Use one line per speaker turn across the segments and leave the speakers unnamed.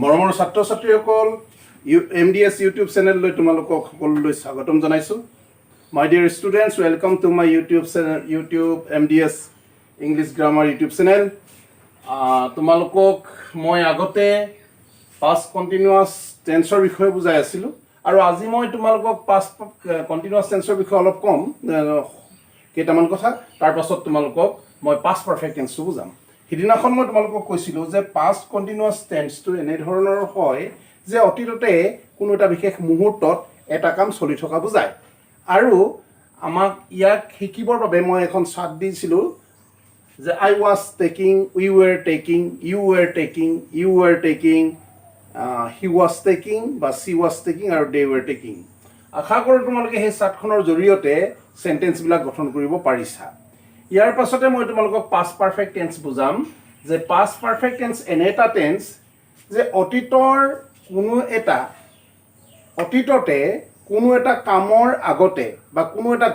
মৰমৰ ছাত্ৰ ছাত্ৰীসকল MDS YouTube চেনেললৈ তোমালোকক সকলোলৈ স্বাগতম জনাইছোঁ। My dear students, welcome to my YouTube channel, YouTube MDS English Grammar YouTube channel. তোমালোকক মই আগতে past continuous tenseৰ বিষয়ে বুজাই আছিলোঁ আৰু আজি মই তোমালোকক past continuous tenseৰ বিষয়ে অলপ কম কেইটামান কথা, তাৰ পাছত তোমালোকক মই past perfect tense বুজাম। সিদিনাখন মই তোমালোকক কৈছিলোঁ যে past continuous tenseটো এনে ধৰণৰ হয় যে অতীততে কোনো এটা বিশেষ মুহূৰ্তত এটা কাম চলি থকা বুজায় আৰু আমাক ইয়াক শিকিবৰ বাবে মই এখন চাৰ্ট দিছিলোঁ যে I was taking, we were taking, you were taking, you were taking, he was taking বা she was taking আৰু they were taking। আশা কৰোঁ তোমালোকে সেই চাৰ্টখনৰ জৰিয়তে চেণ্টেন্সবিলাক গঠন কৰিব পাৰিছা। ইয়াৰ পাছতে মই তোমালোকক past perfect tense বুজাম যে past perfect tense এনে এটা টেন্স যে অতীততে কোনো এটা কামৰ আগতে বা কোনো এটা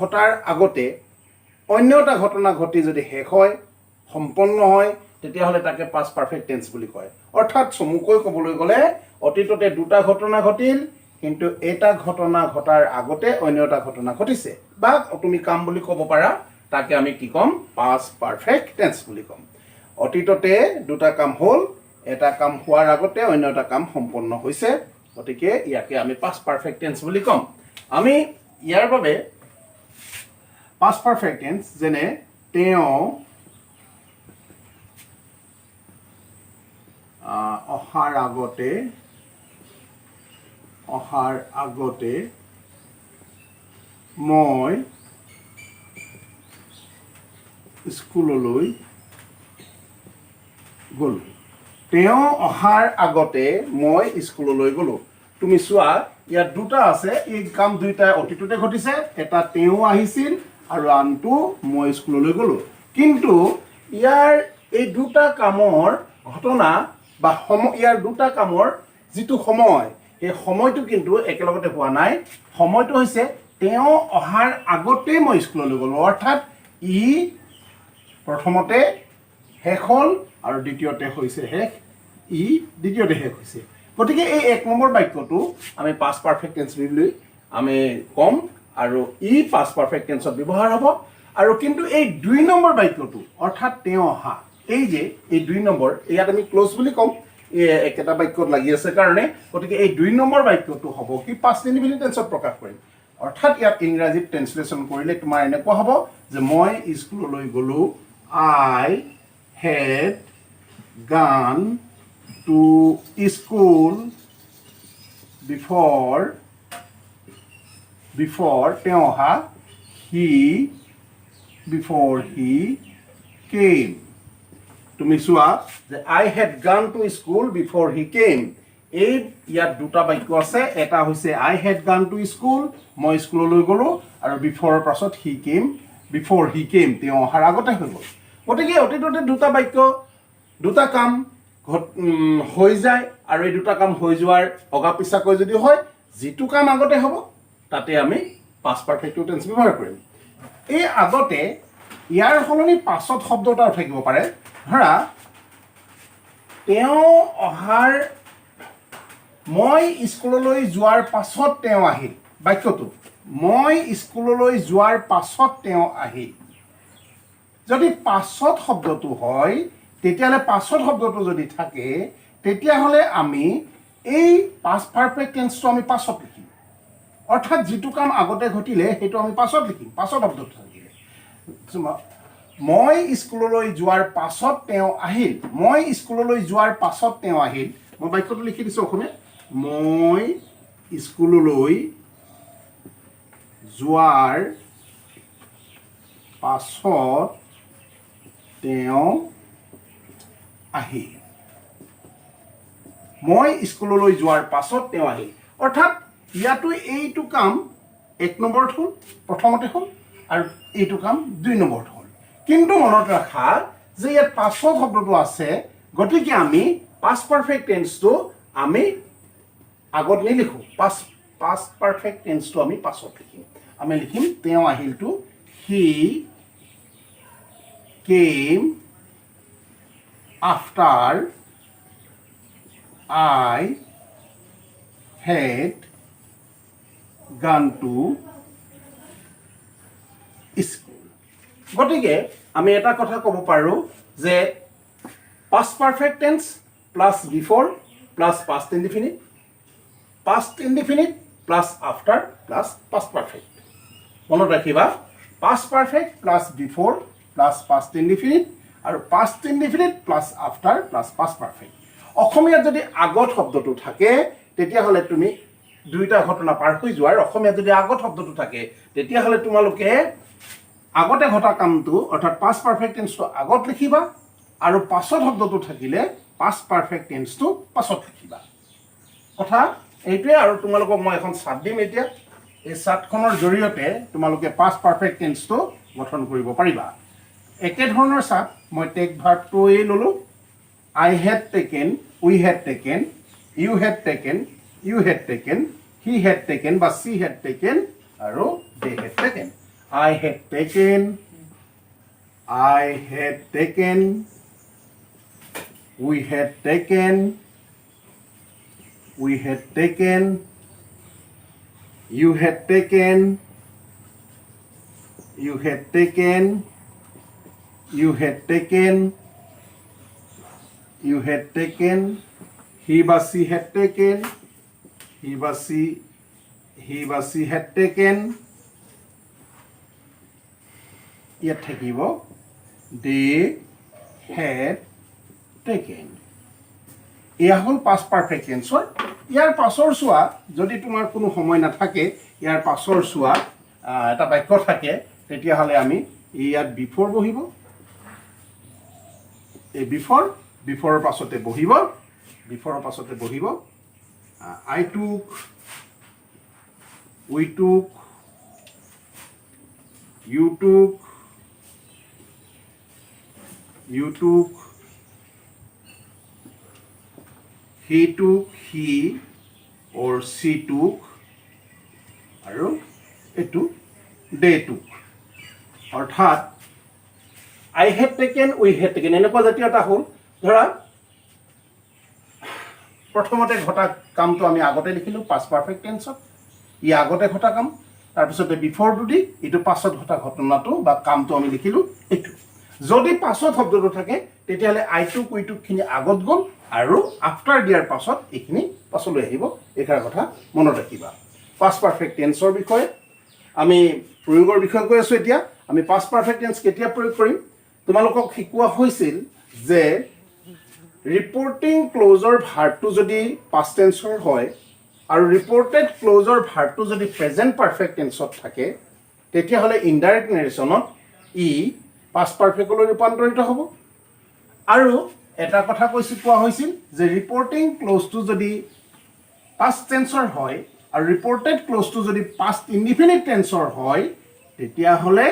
ঘটাৰ আগতে অন্য এটা ঘটনা ঘটি যদি শেষ হয় সম্পন্ন হয় তেতিয়াহ'লে তাকে past perfect tense বুলি কয়। অৰ্থাৎ চমুকৈ ক'বলৈ গ'লে অতীততে দুটা ঘটনা ঘটিল কিন্তু এটা ঘটনা ঘটাৰ আগতে অন্য এটা ঘটনা ঘটিছে বা তুমি কাম বুলি ক'ব পাৰা, তাকে আমি কি ক'ম? past perfect tense বুলি ক'ম। অতীততে দুটা কাম হ'ল, এটা কাম হোৱাৰ আগতে অন্য এটা কাম সম্পন্ন হৈছে, গতিকে ইয়াকে আমি past perfect tense বুলি ক'ম। আমি ইয়াৰ বাবে past perfect tense যেনে তেওঁ অহাৰ আগতে মই স্কুললৈ গ'লো। তেওঁ অহাৰ আগতে মই স্কুললৈ গ'লো। তুমি চোৱা ইয়াত দুটা আছে, এই কাম দুইটা অতীততে ঘটিছে, এটা তেওঁ আহিছিল আৰু আনটো মই স্কুললৈ গ'লো। কিন্তু ইয়াৰ এই দুটা কামৰ ঘটনা বা ইয়াৰ দুটা কামৰ যিটো সময়, সেই সময়টো কিন্তু একেলগতে হোৱা নাই। সময়টো হৈছে তেওঁ অহাৰ আগতে মই স্কুললৈ গ'লো, অৰ্থাৎ ই প্ৰথমতে শেষ হ'ল আৰু দ্বিতীয়তে হৈছে শেষ, দ্বিতীয়তে শেষ হৈছে। গতিকে এই এক নম্বৰ বাক্যটো আমি past perfect tense বুলি আমি ক'ম আৰু past perfect tenseত ব্যৱহাৰ হ'ব। আৰু কিন্তু এই 2 নম্বৰ বাক্যটো অৰ্থাৎ তেওঁ অহা, এই 2 নম্বৰ ইয়াত আমি ক্লজ বুলি ক'ম, একেটা বাক্যত লাগি আছে কাৰণে, গতিকে এই 2 নম্বৰ বাক্যটো হ'ব কি past indefinite tenseত প্ৰকাশ কৰিম। অৰ্থাৎ ইয়াত ইংৰাজীত ট্ৰেন্সলেশ্যন কৰিলে তোমাৰ এনেকুৱা হ'ব যে মই স্কুললৈ গ'লো, I had gone to school before তেওঁ অহা, before he came। তুমি চোৱা যে I had gone to school before he came, এই ইয়াত দুটা বাক্য আছে, এটা হৈছে I had gone to school, মই স্কুললৈ গ'লো, আৰু before পাছত before he came, তেওঁ অহাৰ আগতে হৈ গ'ল। গতিকে অতীততে দুটা বাক্য, দুটা কাম হৈ যায় আৰু এই দুটা কাম হৈ যোৱাৰ অগা পিছাকৈ যদি হয়, যিটো কাম আগতে হ'ব তাতে আমি past perfect tense ব্যৱহাৰ কৰিম। এই আগতে ইয়াৰ সলনি পাছত শব্দ এটা থাকিব পাৰে। ধৰা তেওঁ অহাৰ, মই স্কুললৈ যোৱাৰ পাছত তেওঁ আহিল, বাক্যটো মই স্কুললৈ যোৱাৰ পাছত তেওঁ আহিল। যদি পাছত শব্দটো হয় তেতিয়াহ'লে পাছত শব্দটো যদি থাকে তেতিয়াহ'লে আমি এই past perfect tenseটো আমি পাছত লিখিম, অৰ্থাৎ যিটো কাম আগতে ঘটিলে সেইটো আমি পাছত লিখিম, পাছত শব্দটো থাকিলে। মই স্কুললৈ যোৱাৰ পাছত তেওঁ আহিল, মই স্কুললৈ যোৱাৰ পাছত তেওঁ আহিল, মই বাক্যটো লিখি দিছোঁ অসমীয়াত, মই স্কুললৈ যোৱাৰ পাছত তেওঁ আহিল, মই স্কুললৈ যোৱাৰ পাছত তেওঁ আহিল। অৰ্থাৎ ইয়াতো এইটো কাম 1 নম্বৰত হ'ল, প্ৰথমতে হ'ল, আৰু এইটো কাম 2 নম্বৰত হ'ল। কিন্তু মনত ৰাখা যে ইয়াত পাছত শব্দটো আছে, গতিকে আমি past perfect tenseটো আমি আগত নিলিখোঁ, past perfect tenseটো আমি পাছত লিখিম। আমি লিখিম তেওঁ আহিলটো he came after I had gone to school. গতিকে আমি এটা কথা ক'ব পাৰোঁ যে past perfect tense plus before plus past indefinite, past indefinite plus after plus past perfect. মনত ৰাখিবা past perfect plus before plus past indefinite আৰু past indefinite plus after plus past perfect. অসমীয়াত যদি আগত শব্দটো থাকে তেতিয়াহ'লে তুমি দুইটা ঘটনা পাৰ হৈ যোৱাৰ অসমীয়াত যদি আগত শব্দটো থাকে তেতিয়াহ'লে তোমালোকে আগতে ঘটা কামটো অৰ্থাৎ past perfect tenseটো আগত লিখিবা আৰু পাছত শব্দটো থাকিলে past perfect tenseটো পাছত লিখিবা কথা এইটোৱে আৰু তোমালোকক মই এখন চাৰ্ট দিম এতিয়া এই চাৰ্টখনৰ জৰিয়তে তোমালোকে past perfect tenseটো গঠন কৰিব পাৰিবা একে ধৰণৰ চাৰ্ট মই টেক ভাৰ্বটোৱে ললো I had taken, we had taken, you had taken, you had taken, he had taken বা she had taken আৰু they had taken I had taken, I had taken, we had taken, we had taken, you had taken, you had taken, you had taken, you had taken, he বা she had taken, he বা she had taken, ইয়াত থাকিব they had taken. এয়া হ'ল past perfect tense ইয়াৰ পাছৰ চোৱা যদি তোমাৰ কোনো সময় নাথাকে ইয়াৰ পাছৰ চোৱা এটা বাক্য থাকে তেতিয়াহ'লে আমি ইয়াত before বহিব এই before পাছতে বহিব before পাছতে বহিব I took, we took, you took, you took, he took, he or she took আৰু এটো they took অৰ্থাৎ I had taken, we had taken এনেকুৱা জাতীয় এটা হ'ল ধৰা প্ৰথমতে ঘটা কামটো আমি আগতে লিখিলো past perfect tenseত ই আগতে ঘটা কাম তাৰপিছতে বিফৰটো দি ইটো পাছত ঘটা ঘটনাটো বা কামটো আমি লিখিলো এইটো যদি পাছত শব্দটো থাকে তেতিয়াহ'লে I took, we took খিনি আগত গ'ল আৰু আফটাৰ দিয়াৰ পাছত এইখিনি পাছলৈ আহিব এইখাৰ কথা মনত ৰাখিবা past perfect tenseৰ বিষয়ে আমি প্ৰয়োগৰ বিষয়ে কৈ আছো এতিয়া আমি past perfect tense কেতিয়া প্ৰয়োগ কৰিম তোমালোকক শিকোৱা হৈছিল যে ৰিপৰ্টিং ক্লজৰ ভাৰ্বটো যদি past tenseৰ হয় আৰু ৰিপৰ্টেড ক্লজৰ ভাৰ্বটো যদি প্ৰেজেন্ট পাৰফেক্ট টেন্সত থাকে তেতিয়াহ'লে ইনডাইৰেক্ট নেৰেশ্যনত ই past perfectলৈ ৰূপান্তৰিত হ'ব আৰু এটা কথা কোৱা হৈছিল যে ৰিপৰ্টিং ক্লজটো যদি past tenseৰ হয় আৰু ৰিপৰ্টেড ক্লজটো যদি past indefinite tenseৰ হয় তেতিয়াহ'লে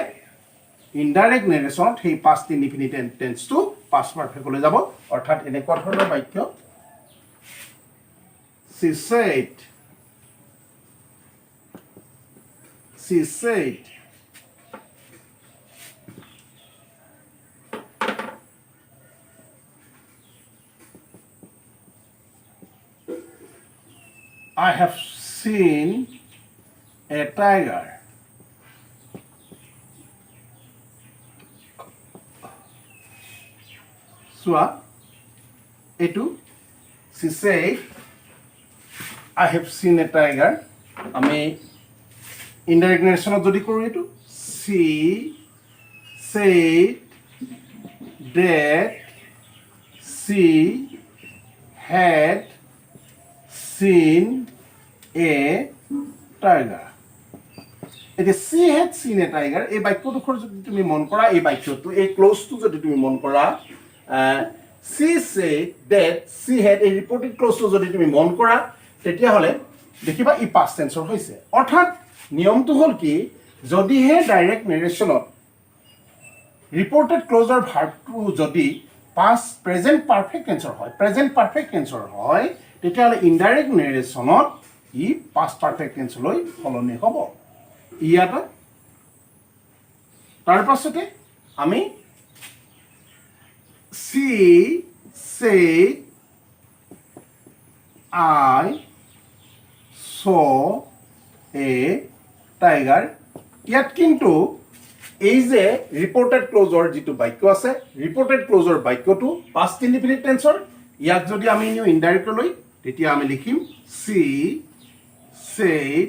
ইনডাইৰেক্ট নেৰেশ্যনত সেই past indefinite tenseটো past perfectলৈ যাব অৰ্থাৎ এনেকুৱা ধৰণৰ বাক্য she said I have seen a tiger. Sua, etu, she said, I have seen a tiger. Ami indirect narration of jodi koru etu. She said that she had seen a tiger. এতিয়া she had seen a tiger এই বাক্যটোৰ যদি তুমি মন কৰা এই বাক্যটো এই ক্লোজটো যদি তুমি মন কৰা she said that she had a reported ক্লোজটো যদি তুমি মন কৰা তেতিয়াহ'লে দেখিবা ই past tenseৰ হৈছে অৰ্থাৎ নিয়মটো হ'ল কি যদিহে ডাইৰেক্ট নেৰেশ্যনত ৰিপৰ্টেড ক্লোজৰ ভাৰ্বটো যদি past present perfect tenseৰ হয় তেতিয়াহ'লে ইনডাইৰেক্ট নেৰেশ্যনত ই past perfect tenseলৈ সলনি হ'ব ইয়াত তাৰ পাছতে আমি she said I saw a tiger. ইয়াত কিন্তু এই যে ৰিপৰ্টেড ক্লজৰ যিটো বাক্য আছে ৰিপৰ্টেড ক্লজৰ বাক্যটো পাষ্ট ইনডিফিনিট টেন্সৰ ইয়াক যদি আমি নিউ ইনডাইৰেক্টলি তেতিয়া আমি লিখিম she said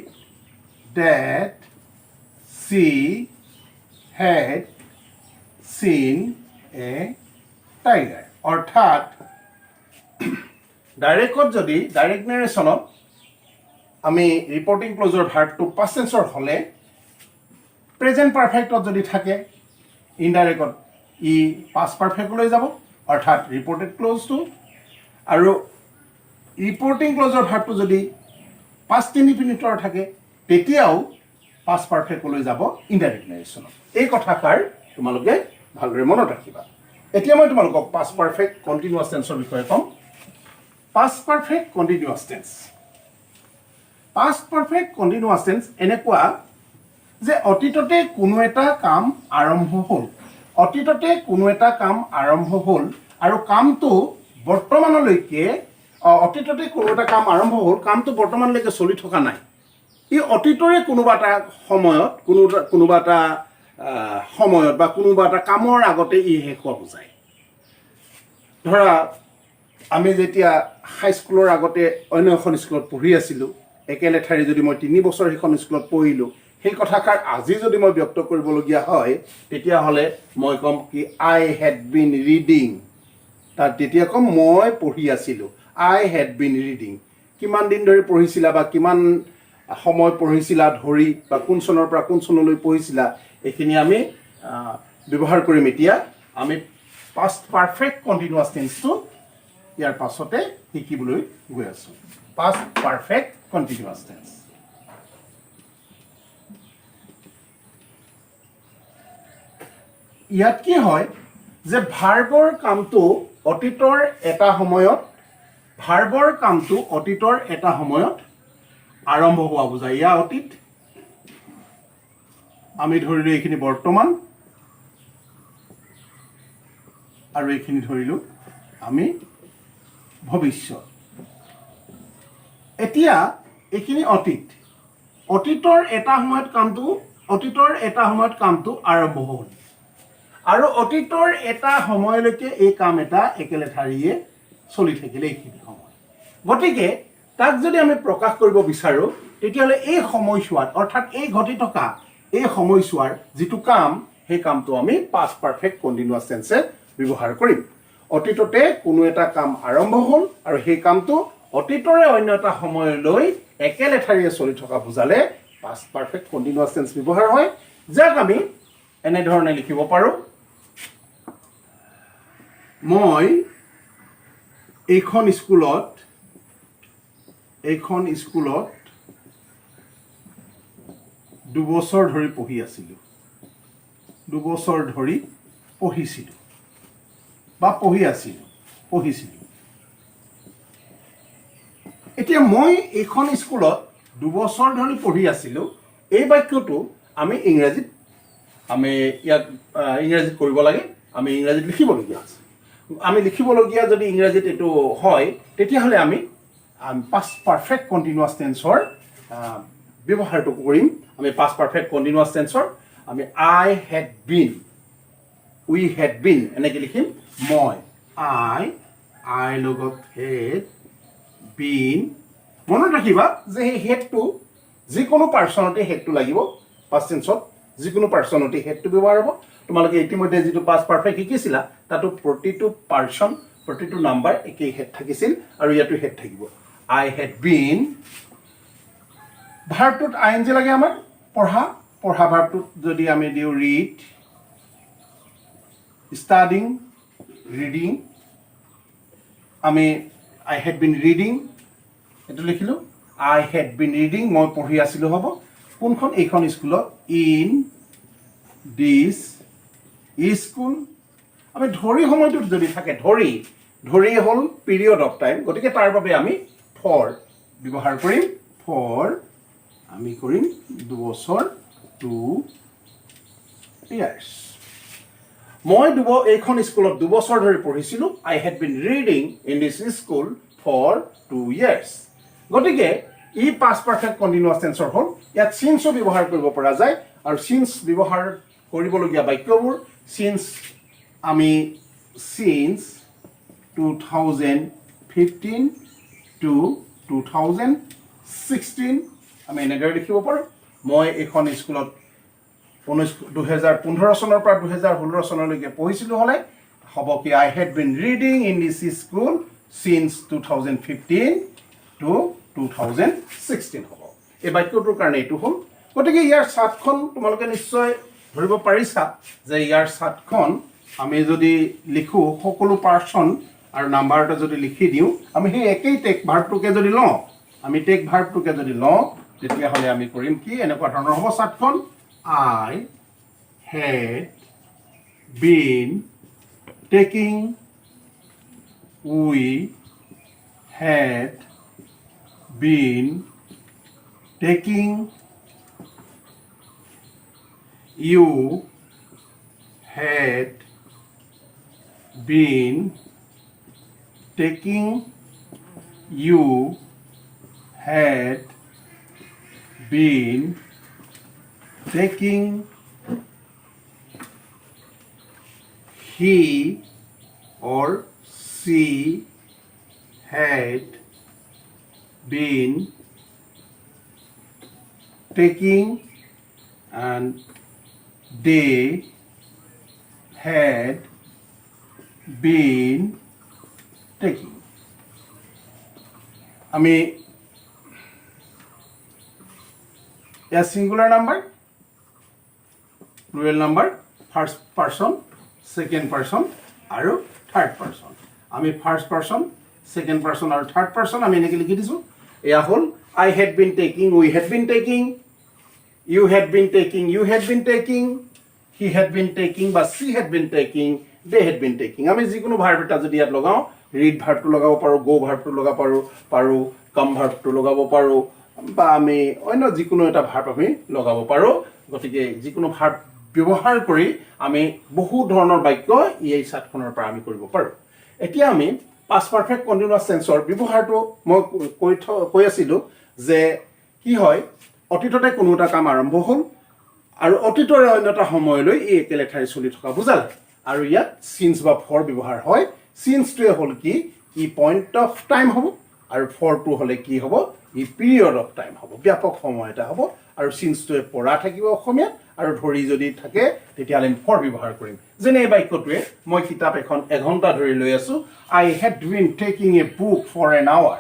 that she had seen a tiger. অৰ্থাৎ ডাইৰেক্টত যদি ডাইৰেক্ট নেৰেশ্যনত আমি ৰিপৰ্টিং ক্লজৰ ভাৰ্বটো পাষ্ট টেন্সৰ হ'লে প্ৰেজেণ্ট পাৰফেক্টত যদি থাকে ইনডাইৰেক্টত ই পাষ্ট পাৰফেক্টলৈ যাব অৰ্থাৎ ৰিপৰ্টেড ক্লজটো আৰু ৰিপৰ্টিং ক্লজৰ ভাৰ্বটো যদি পাষ্ট ইনডিফিনিটৰ থাকে তেতিয়াও পাষ্ট পাৰফেক্টলৈ যাব ইনডাইৰেক্ট নেৰেশ্যনত এই কথাষাৰ তোমালোকে ভালদৰে মনত ৰাখিবা এতিয়া মই তোমালোকক পাষ্ট পাৰফেক্ট কণ্টিনিউৱাছ টেন্সৰ বিষয়ে ক'ম past perfect continuous tense past perfect continuous tense এনেকুৱা যে অতীততে কোনো এটা কাম আৰম্ভ হ'ল অতীততে কোনো এটা কাম আৰম্ভ হ'ল আৰু কামটো বৰ্তমানলৈকে অতীততে কোনো এটা কাম আৰম্ভ হ'ল কামটো বৰ্তমানলৈকে চলি থকা নাই ই অতীতৰে কোনোবা এটা সময়ত বা কোনোবা এটা কামৰ আগতে ই শেষ হোৱা বুজায় ধৰা আমি যেতিয়া হাইস্কুলৰ আগতে অন্য এখন স্কুলত পঢ়ি আছিলোঁ একেলেঠাৰি যদি মই 3 বছৰ সেইখন স্কুলত পঢ়িলোঁ সেই কথাষাৰ আজি যদি মই ব্যক্ত কৰিবলগীয়া হয় তেতিয়াহ'লে মই ক'ম কি আই হেড বিন ৰিডিং তাত তেতিয়া ক'ম মই পঢ়ি আছিলোঁ আই হেড বিন ৰিডিং কিমান দিন ধৰি পঢ়িছিলা বা কিমান সময় পঢ়িছিলা ধৰি বা কোন চনৰ পৰা কোন চনলৈ পঢ়িছিলা এইখিনি আমি ব্যৱহাৰ কৰিম এতিয়া আমি পাষ্ট পাৰফেক্ট কণ্টিনিউৱাছ টেন্সটো ইয়াৰ পাছতে শিকিবলৈ গৈ আছোঁ পাষ্ট পাৰফেক্ট কণ্টিনিউৱাছ টেন্স ইয়াত কি হয় যে ভাৰ্বৰ কামটো অতীতৰ এটা সময়ত আৰম্ভ হোৱা বুজায় ইয়া অতীত আমি ধৰিলোঁ এইখিনি বৰ্তমান আৰু এইখিনি ধৰিলোঁ আমি ভৱিষ্যত এতিয়া এইখিনি অতীতৰ এটা সময়ত কামটো আৰম্ভ হ'ল আৰু অতীতৰ এটা সময়লৈকে এই কাম এটা একেলেঠাৰিয়ে চলি থাকিলে এইখিনি সময় গতিকে তাক যদি আমি প্ৰকাশ কৰিব বিচাৰোঁ তেতিয়াহ'লে এই সময়ছোৱাত অৰ্থাৎ এই ঘটি থকা এই সময়ছোৱাৰ যিটো কাম সেই কামটো আমি পাষ্ট পাৰফেক্ট কণ্টিনিউৱাছ টেন্সে ব্যৱহাৰ কৰিম অতীততে কোনো এটা কাম আৰম্ভ হ'ল আৰু সেই কামটো অতীতৰে অন্য এটা সময়লৈ একেলেঠাৰিয়ে চলি থকা বুজালে পাষ্ট পাৰফেক্ট কণ্টিনিউৱাছ টেন্স ব্যৱহাৰ হয় যাক আমি এনেধৰণে লিখিব পাৰোঁ মই এইখন স্কুলত 2 বছৰ ধৰি পঢ়িছিলোঁ এতিয়া মই এইখন স্কুলত 2 বছৰ ধৰি পঢ়ি আছিলোঁ এই বাক্যটো আমি ইংৰাজীত কৰিব লাগে আমি ইংৰাজীত লিখিবলগীয়া আছে আমি লিখিবলগীয়া যদি ইংৰাজীত এইটো হয় তেতিয়াহ'লে আমি পাষ্ট পাৰফেক্ট কণ্টিনিউৱাছ টেন্সৰ ব্যৱহাৰটো কৰিম আমি পাষ্ট পাৰফেক্ট কণ্টিনিউৱাছ টেন্সৰ আমি I had been we had been এনেকৈ লিখিম মই আই লগত হেড বিন মনত ৰাখিবা যে সেই হেডটো যিকোনো পাৰ্চনতে হেডটো লাগিব পাষ্ট টেন্সত যিকোনো পাৰ্চনতে হেডটো ব্যৱহাৰ হ'ব তোমালোকে ইতিমধ্যে যিটো পাষ্ট পাৰফেক্ট শিকিছিলা তাতো প্ৰতিটো পাৰ্চন প্ৰতিটো নাম্বাৰ একেই হেড থাকিছিল আৰু ইয়াতো হেড থাকিব আই হেড বিন ভাৰ্বটোত আইএনজি লাগে আমাৰ পঢ়া ভাৰ্বটোত যদি আমি দিওঁ ৰিড ষ্টাডিং ৰিডিং আমি আই হেড বিন ৰিডিং এইটো লিখিলোঁ আই হেড বিন ৰিডিং মই পঢ়ি আছিলোঁ হ'ব কোনখন এইখন স্কুলত ইন দিছ স্কুল আমি ধৰি সময়টোত যদি থাকে ধৰি হ'ল পিৰিয়ড অফ টাইম গতিকে তাৰ বাবে আমি ফৰ ব্যৱহাৰ কৰিম ফৰ আমি কৰিম 2 বছৰ 2 ইয়াৰ্ছ মই এইখন স্কুলত 2 বছৰ ধৰি পঢ়িছিলোঁ I had been reading in this school for 2 years. গতিকে ই past perfect continuous tense হ'ল ইয়াত since ব্যৱহাৰ কৰিব পৰা যায় আৰু since ব্যৱহাৰ কৰিবলগীয়া বাক্যবোৰ since আমি since 2015 to 2016 আমি এনেদৰে লিখিব পাৰোঁ মই এখন স্কুলত 2015 চনৰ পৰা 2016 চনলৈকে পঢ়িছিলোঁ হ'লে হ'ব কি I had been reading in this school since 2015 to 2016 হ'ব এই বাক্যটোৰ কাৰণে এইটো হ'ল গতিকে ইয়াৰ সাতখন তোমালোকে নিশ্চয় ধৰিব পাৰিছা যে ইয়াৰ সাতখন আমি যদি লিখো সকলো পাৰ্সন আৰু নাম্বাৰটা যদি লিখি দিওঁ আমি সেই একেই টেক ভাৰ্বটোকে যদি লওঁ আমি টেক ভাৰ্বটোকে যদি লওঁ তেতিয়া হ'লে আমি কৰিম কি এনেকুৱা ধৰণৰ হ'ব সাতখন I had been taking we had been taking you had been taking you had been taking he or she had been taking and they had been taking আমি a singular number plural number first person second person আৰু third person আমি first person second person আৰু third person আমি এনেকৈ লিখি দিছো এয়া হ'ল I had been taking we had been taking you had been taking you had been taking he had been taking বা she had been taking they had been taking আমি যিকোনো ভাৰ্ব এটা যদি ইয়াত লগাও read ভাৰ্বটো লগাব পাৰো go ভাৰ্বটো লগাব পাৰো come ভাৰ্বটো লগাব পাৰো বা আমি অন্য যিকোনো এটা ভাৰ্ব আমি লগাব পাৰো গতিকে যিকোনো ভাৰ্ব ব্যৱহাৰ কৰি আমি বহু ধৰণৰ বাক্য এই সাতখনৰ পৰা আমি কৰিব পাৰো এতিয়া আমি past perfect continuous tenseৰ ব্যৱহাৰটো মই কৈ আছিলো যে কি হয় অতীততে কোনো এটা কাম আৰম্ভ হ'ল আৰু অতীতৰে অন্য এটা সময়লৈ এই একেলেঠাৰি চলি থকা বুজালে আৰু ইয়াত since বা for ব্যৱহাৰ হয় since টোৱে হ'ল কি ই পইণ্ট অফ টাইম হ'ব আৰু for টো হ'লে কি হ'ব ই পিৰিয়ড অফ টাইম হ'ব ব্যাপক সময় এটা হ'ব আৰু since টোৱে পৰা থাকিব অসমীয়া আৰু ধৰি যদি থাকে তেতিয়াহ'লে for ব্যৱহাৰ কৰিম যেনে এই বাক্যটোৱে মই কিতাপ এখন এঘণ্টা ধৰি লৈ আছো I had been taking a book for an hour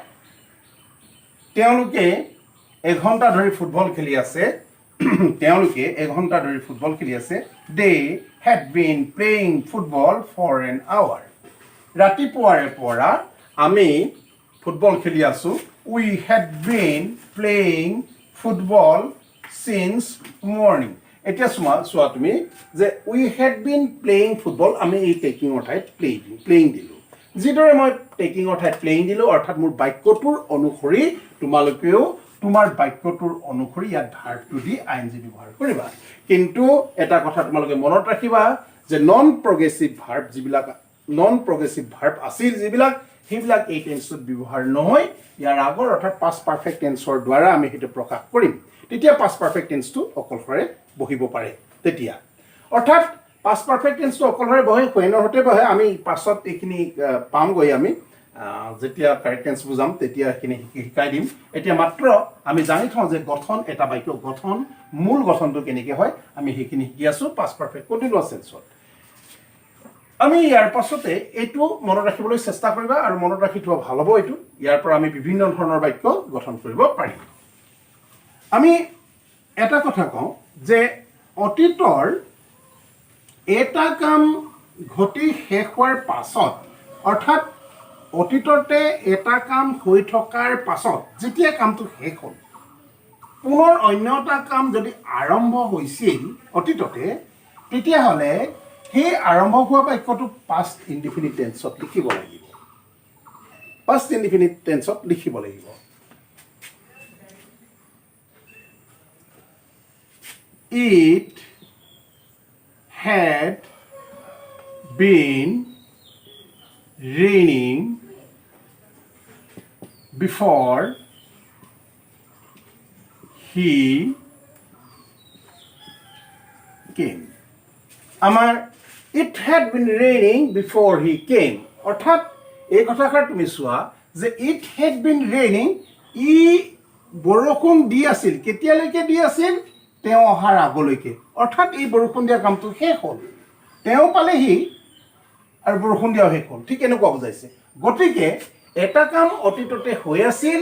তেওঁলোকে এঘণ্টা ধৰি ফুটবল খেলি আছে তেওঁলোকে এঘণ্টা ধৰি ফুটবল খেলি আছে they had been playing football for an hour ৰাতিপুৱাৰে পৰা আমি ফুটবল খেলি আছো we had been playing football since morning এতিয়া চোৱা তুমি যে we had been playing football আমি এই টেকিংৰ ঠাইত প্লেইং দিলো যিদৰে মই টেকিংৰ ঠাইত প্লেইং দিলো অৰ্থাৎ মোৰ বাক্যটোৰ অনুসৰি তোমালোকেও তোমাৰ বাক্যটোৰ অনুসৰি ইয়াত ভাৰ্বটো দি আইএনজি ব্যৱহাৰ কৰিবা কিন্তু এটা কথা তোমালোকে মনত ৰাখিবা যে নন প্ৰগ্ৰেছিভ ভাৰ্ব আছিল যিবিলাক সেইবিলাক এই টেন্সত ব্যৱহাৰ নহয় ইয়াৰ আগৰ অৰ্থাৎ past perfect tenseৰ দ্বাৰা আমি সেইটো প্ৰকাশ কৰিম তেতিয়া past perfect tenseটো অকলশৰে বহিব পাৰে তেতিয়া অৰ্থাৎ past perfect tenseটো অকলশৰে বহে whenৰ হতে বহে আমি পাছত এইখিনি পামগৈ আমি যেতিয়া কাৰেক্ট টেন্স বুজাম তেতিয়া এইখিনি শিকাই দিম এতিয়া মাত্ৰ আমি জানি থওঁ যে গঠন এটা বাক্য গঠন মূল গঠনটো কেনেকৈ হয় আমি সেইখিনি শিকি আছো past perfect continuous tenseত আমি ইয়াৰ পাছতে এইটো মনত ৰাখিবলৈ চেষ্টা কৰিবা আৰু মনত ৰাখি থোৱা ভাল হ'ব এইটো ইয়াৰ পৰা আমি বিভিন্ন ধৰণৰ বাক্য গঠন কৰিব পাৰিম আমি এটা কথা কওঁ যে অতীতৰ এটা কাম ঘটি শেষ হোৱাৰ পাছত অৰ্থাৎ অতীততে এটা কাম হৈ থকাৰ পাছত যেতিয়া কামটো শেষ হ'ল পুনৰ অন্য এটা কাম যদি আৰম্ভ হৈছিল অতীততে তেতিয়াহ'লে সেই আৰম্ভ হোৱা বাক্যটো past indefinite tenseত লিখিব লাগিব past indefinite tenseত লিখিব লাগিব it had been raining before he came. আমাৰ it had been raining before he came. অৰ্থাৎ এই কথাষাৰ তুমি চোৱা যে it had been raining, ই বৰষুণ দি আছিল, কেতিয়ালৈকে দি আছিল? তেওঁ অহাৰ আগলৈকে। অৰ্থাৎ এই বৰষুণ দিয়া কামটো শেষ হ'ল, তেওঁ পালেহি আৰু বৰষুণ দিয়াও শেষ হ'ল। ঠিক এনেকুৱা বুজাইছে। গতিকে এটা কাম অতীততে হৈ আছিল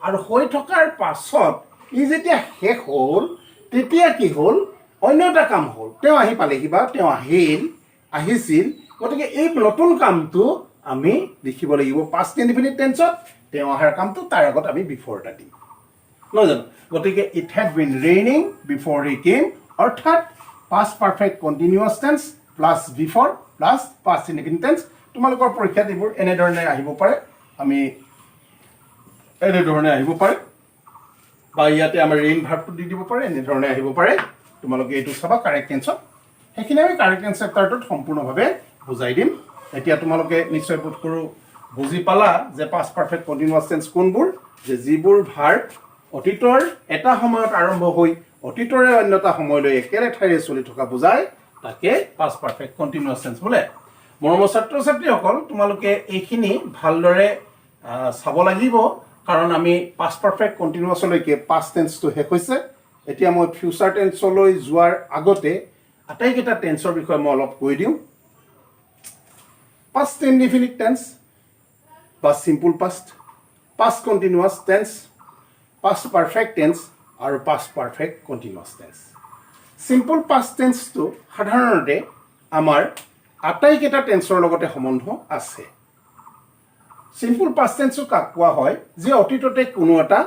আৰু হৈ থকাৰ পাছত ই যেতিয়া শেষ হ'ল তেতিয়া কি হ'ল? অন্য এটা কাম হ'ল, তেওঁ আহি পালেহি বা তেওঁ আহিছিল। গতিকে এই নতুন কামটো আমি লিখিব লাগিব পাষ্ট ইনডিফিনিট টেন্সত। তেওঁ অহাৰ কামটো তাৰ আগত আমি বিফৰ এটা দিম, নহয় জানো? গতিকে it had been raining before he came, অৰ্থাৎ past perfect continuous tense plus before plus past indefinite tense. তোমালোকৰ পৰীক্ষাত এইবোৰ এনেধৰণে আহিব পাৰে, আমি এনেধৰণে আহিব পাৰে, বা ইয়াতে আমাৰ ৰেইন ভাৰ্বটো দি দিব পাৰে, এনেধৰণে আহিব পাৰে। তোমালোকে এইটো চাবা কাৰেক্ট টেন্সত, সেইখিনি আমি কাৰেক্ট টেন্স চেপ্টাৰটোত সম্পূৰ্ণভাৱে বুজাই দিম। এতিয়া তোমালোকে নিশ্চয় বোধ কৰোঁ বুজি পালা যে পাষ্ট পাৰফেক্ট কণ্টিনিউৱাছ টেন্স কোনবোৰ, যে যিবোৰ ভাৰ্ব অতীতৰ এটা সময়ত আৰম্ভ হৈ অতীতৰে অন্য এটা সময়লৈ একেৰে ঠাইৰে চলি থকা বুজায়, তাকে পাষ্ট পাৰফেক্ট কণ্টিনিউৱাছ টেন্স বোলে। মৰমৰ ছাত্ৰ ছাত্ৰীসকল, তোমালোকে এইখিনি ভালদৰে চাব লাগিব, কাৰণ আমি পাষ্ট পাৰফেক্ট কণ্টিনিউৱাছলৈকে পাষ্ট টেন্সটো শেষ হৈছে। এতিয়া মই ফিউচাৰ টেন্সলৈ যোৱাৰ আগতে আটাইকেইটা টেন্সৰ বিষয়ে মই অলপ কৈ দিওঁ। পাষ্ট ইনডিফিনিট টেন্স বা simple past, past continuous tense, past perfect tense আৰু past perfect continuous tense. Simple past টেন্সটো সাধাৰণতে আমাৰ আটাইকেইটা টেন্সৰ লগতে সম্বন্ধ আছে। চিম্পল পাষ্ট টেন্সটো কাক কোৱা হয়? যে অতীততে কোনো এটা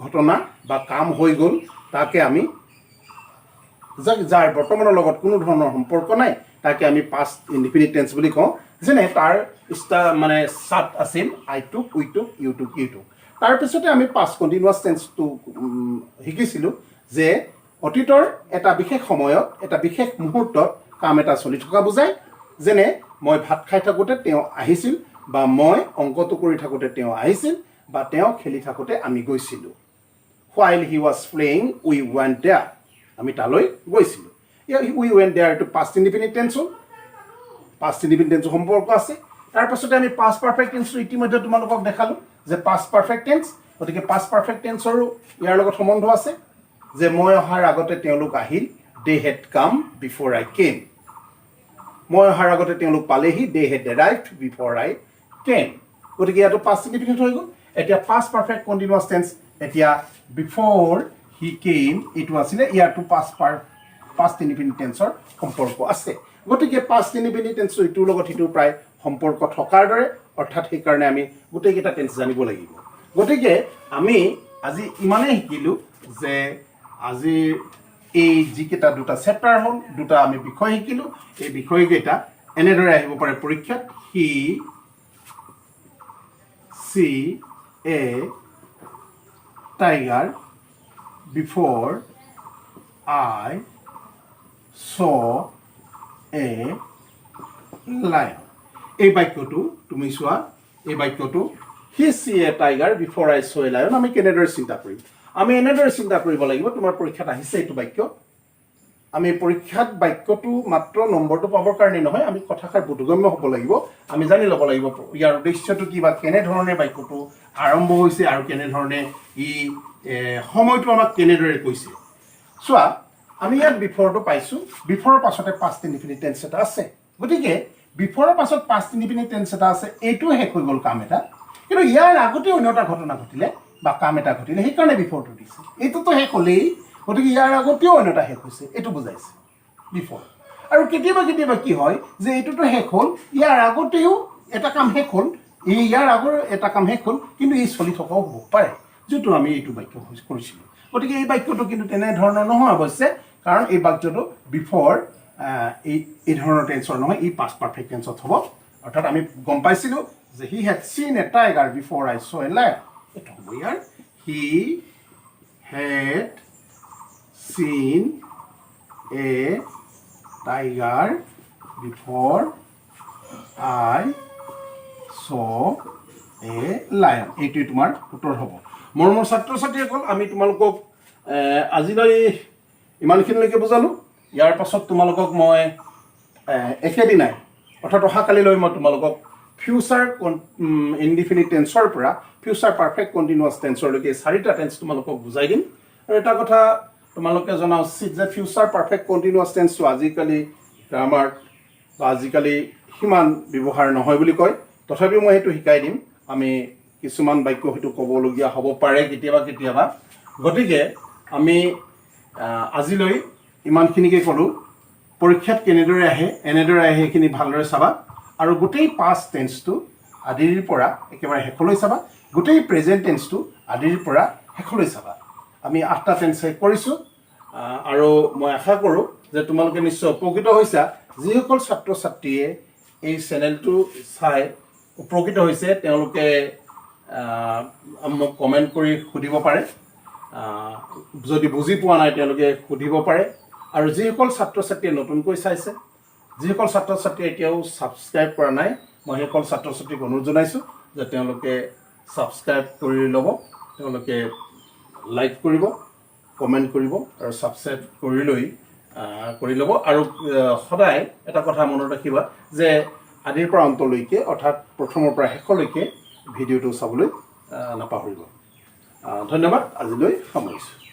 ঘটনা বা কাম হৈ গ'ল, তাকে আমি যাৰ বৰ্তমানৰ লগত কোনো ধৰণৰ সম্পৰ্ক নাই, তাকে আমি পাষ্ট ইনডিফিনিট টেন্স বুলি কওঁ। যেনে তাৰ মানে চাট আছিল, আই টুক, উই টুক, ইউ টুক, ইউ টুক। তাৰপিছতে আমি পাষ্ট কণ্টিনিউৱাছ টেন্সটো শিকিছিলোঁ, যে অতীতৰ এটা বিশেষ সময়ত এটা বিশেষ মুহূৰ্তত কাম এটা চলি থকা বুজায়। যেনে মই ভাত খাই থাকোঁতে তেওঁ আহিছিল, বা মই অংকটো কৰি থাকোঁতে তেওঁ আহিছিল, বা তেওঁ খেলি থাকোঁতে আমি গৈছিলোঁ। While he was playing, we went there. আমি তালৈ গৈছিলোঁ। we went there এইটো পাষ্ট ইনডিফিনিট টেন্স হ'ল, পাষ্ট ইনডিফিনিট টেন্সৰ সম্পৰ্ক আছে। তাৰপাছতে আমি পাষ্ট পাৰফেক্ট টেন্সটো ইতিমধ্যে তোমালোকক দেখালোঁ যে পাষ্ট পাৰফেক্ট টেন্স। গতিকে পাষ্ট পাৰফেক্ট টেন্সৰো ইয়াৰ লগত সম্বন্ধ আছে, যে মই অহাৰ আগতে তেওঁলোক আহিল, they had come before I came. মই অহাৰ আগতে তেওঁলোক পালেহি, they had arrived before I came. গতিকে ইয়াতো পাষ্ট ইনডিফিনিট হৈ গ'ল। এতিয়া পাষ্ট পাৰফেক্ট কণ্টিনিউৱাছ টেন্স, এতিয়া বিফৰ হি কেম এইটো আছিলে, ইয়াতো পাষ্ট ইনডিফিনিট টেন্সৰ সম্পৰ্ক আছে। গতিকে পাষ্ট ইনডিফিনিট টেন্সটো ইটোৰ লগত সিটোৰ প্ৰায় সম্পৰ্ক থকাৰ দৰে, অৰ্থাৎ সেইকাৰণে আমি গোটেইকেইটা টেন্স জানিব লাগিব। গতিকে আমি আজি ইমানেই শিকিলোঁ যে আজিৰ এই যিকেইটা দুটা চেপ্টাৰ হ'ল, দুটা আমি বিষয় শিকিলোঁ। এই বিষয়কেইটা এনেদৰে আহিব পাৰে পৰীক্ষাত। He saw a tiger before I saw a lion. এই বাক্যটো তুমি চোৱা, এই বাক্যটো he saw a tiger before I saw a lion আমি কেনেদৰে চিন্তা কৰিম? আমি এনেদৰে চিন্তা কৰিব লাগিব, তোমাৰ পৰীক্ষাত আহিছে এইটো বাক্য। আমি পৰীক্ষাত বাক্যটো মাত্ৰ নম্বৰটো পাবৰ কাৰণে নহয়, আমি কথাষাৰ বোধগম্য হ'ব লাগিব, আমি জানি ল'ব লাগিব ইয়াৰ উদ্দেশ্যটো কি, বা কেনেধৰণে বাক্যটো আৰম্ভ হৈছে আৰু কেনেধৰণে ই সময়টো আমাক কেনেদৰে কৈছে। চোৱা, আমি ইয়াত বিফৰটো পাইছোঁ, বিফৰৰ পাছতে পাষ্ট ইনডিফিনিট টেন্স এটা আছে। গতিকে বিফৰৰ পাছত পাষ্ট ইনডিফিনিট টেন্স এটা আছে, এইটো শেষ হৈ গ'ল কাম এটা, কিন্তু ইয়াৰ আগতে অন্য এটা ঘটনা ঘটিলে বা কাম এটা ঘটিলে, সেইকাৰণে বিফৰটো দিছে। এইটোতো শেষ হ'লেই, গতিকে ইয়াৰ আগতেও অন্য এটা শেষ হৈছে, এইটো বুজাইছে বিফৰ। আৰু কেতিয়াবা কেতিয়াবা কি হয় যে এইটোতো শেষ হ'ল, ইয়াৰ আগতেও এটা কাম শেষ হ'ল, ইয়াৰ আগৰ এটা কাম শেষ হ'ল, কিন্তু ই চলি থকাও হ'ব পাৰে, যিটো আমি এইটো বাক্য কৰিছিলোঁ। গতিকে এই বাক্যটো কিন্তু তেনেধৰণৰ নহয় অৱশ্যে, কাৰণ এই বাক্যটো বিফৰ এই ধৰণৰ টেন্সৰ নহয়, ই পাষ্ট পাৰফেক্ট টেন্সত হ'ব। অৰ্থাৎ আমি গম পাইছিলোঁ যে হি হেড চিন এ tiger before I saw a lion. এইটো হ'ব ইয়াৰ, হি হেড চিন এ tiger before I saw a lion এইটোৱে তোমাৰ উত্তৰ হ'ব মৰমৰ ছাত্ৰ ছাত্ৰীসকল আমি তোমালোকক আজিলৈ ইমানখিনিলৈকে বুজালোঁ ইয়াৰ পাছত তোমালোকক মই একেদিনাই অৰ্থাৎ অহাকালিলৈ মই তোমালোকক ফিউচাৰ ইনডিফিনিট টেন্সৰ পৰা ফিউচাৰ পাৰফেক্ট কণ্টিনিউৱাছ টেন্সৰলৈকে 4টা টেন্স তোমালোকক বুজাই দিম আৰু এটা কথা তোমালোকে জনা উচিত যে ফিউচাৰ পাৰফেক্ট কণ্টিনিউৱাছ টেন্সটো আজিকালি গ্ৰামাৰ বা আজিকালি সিমান ব্যৱহাৰ নহয় বুলি কয় তথাপিও মই সেইটো শিকাই দিম আমি কিছুমান বাক্য হয়তো ক'বলগীয়া হ'ব পাৰে কেতিয়াবা গতিকে আমি আজিলৈ ইমানখিনিকে ক'লোঁ পৰীক্ষাত কেনেদৰে আহে এনেদৰে আহে সেইখিনি ভালদৰে চাবা আৰু গোটেই পাষ্ট টেন্সটো আদিৰ পৰা একেবাৰে শেষলৈ চাবা গোটেই প্ৰেজেণ্ট টেন্সটো আদিৰ পৰা শেষলৈ চাবা আমি 8টা টেন্স শেষ কৰিছোঁ আৰু মই আশা কৰোঁ যে তোমালোকে নিশ্চয় উপকৃত হৈছা যিসকল ছাত্ৰ ছাত্ৰীয়ে এই চেনেলটো চাই উপকৃত হৈছে তেওঁলোকে মোক কমেণ্ট কৰি সুধিব পাৰে যদি বুজি পোৱা নাই তেওঁলোকে সুধিব পাৰে আৰু যিসকল ছাত্ৰ ছাত্ৰীয়ে নতুনকৈ চাইছে যিসকল ছাত্ৰ ছাত্ৰীয়ে এতিয়াও ছাবস্ক্ৰাইব কৰা নাই মই সেইসকল ছাত্ৰ ছাত্ৰীক অনুৰোধ জনাইছোঁ যে তেওঁলোকে ছাবস্ক্ৰাইব কৰি ল'ব তেওঁলোকে লাইক কৰিব কমেণ্ট কৰিব আৰু ছাবস্ক্ৰাইব কৰি ল'ব আৰু সদায় এটা কথা মনত ৰাখিবা যে আদিৰ পৰা অন্তলৈকে অৰ্থাৎ প্ৰথমৰ পৰা শেষলৈকে ভিডিঅ'টো চাবলৈ নাপাহৰিব ধন্যবাদ আজিলৈ সামৰিছোঁ